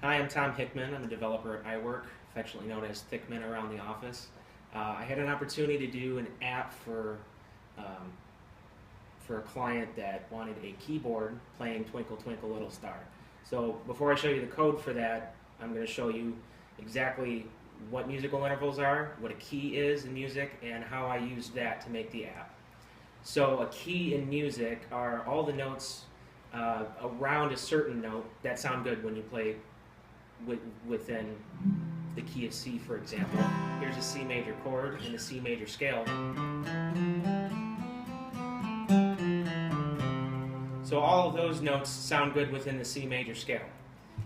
Hi, I'm Tom Hickman. I'm a developer at iwerk, affectionately known as Thickman around the office. I had an opportunity to do an app um, for a client that wanted a keyboard playing Twinkle Twinkle Little Star. So before I show you the code for that, I'm going to show you exactly what musical intervals are, what a key is in music, and how I used that to make the app. So a key in music are all the notes around a certain note that sound good when you play within the key of C, for example. Here's a C major chord in the C major scale. So all of those notes sound good within the C major scale.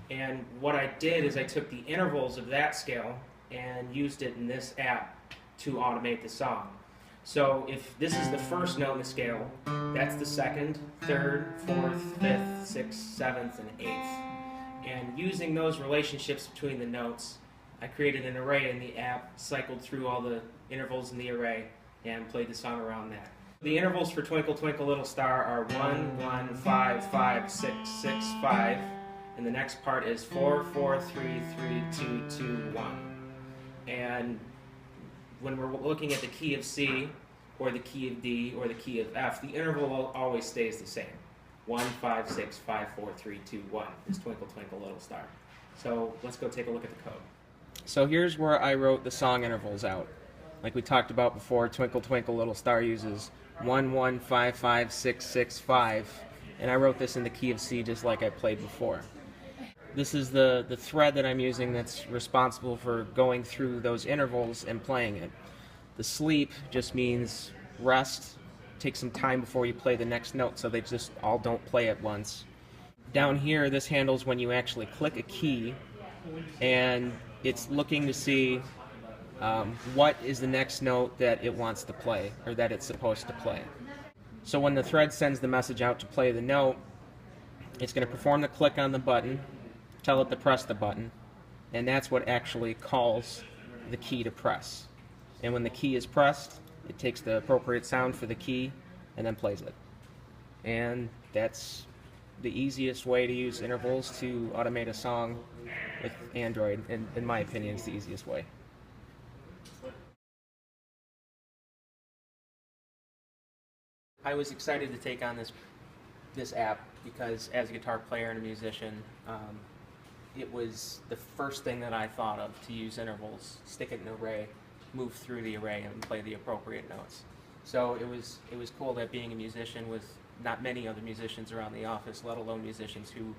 And what I did is I took the intervals of that scale and used it in this app to automate the song. So if this is the first note in the scale, that's the second, third, fourth, fifth, sixth, seventh, and eighth. And using those relationships between the notes, I created an array in the app, cycled through all the intervals in the array, and played the song around that. The intervals for Twinkle Twinkle Little Star are 1, 1, 5, 5, 6, 6, 5, and the next part is 4, 4, 3, 3, 2, 2, 1. And when we're looking at the key of C, or the key of D, or the key of F, the interval always stays the same. 1, 5, 6, 5, 4, 3, 2, 1 is Twinkle Twinkle Little Star. So let's go take a look at the code. So here's where I wrote the song intervals out. Like we talked about before, Twinkle Twinkle Little Star uses 1, 1, 5, 5, 6, 6, 5, and I wrote this in the key of C just like I played before. This is the thread that I'm using that's responsible for going through those intervals and playing it. The sleep just means rest, take some time before you play the next note so they just all don't play at once. Down here, this handles when you actually click a key and it's looking to see what is the next note that it wants to play, or that it's supposed to play. So when the thread sends the message out to play the note, it's going to perform the click on the button, tell it to press the button, and that's what actually calls the key to press. And when the key is pressed, it takes the appropriate sound for the key and then plays it. And that's the easiest way to use intervals to automate a song with Android, and in my opinion, it's the easiest way. I was excited to take on this app because as a guitar player and a musician, it was the first thing that I thought of to use intervals, stick it in an array, move through the array and play the appropriate notes. So it was cool that being a musician with not many other musicians around the office, let alone musicians who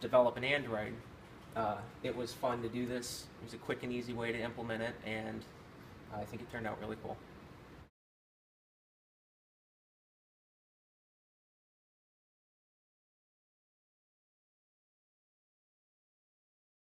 develop an Android, it was fun to do this. It was a quick and easy way to implement it, and I think it turned out really cool.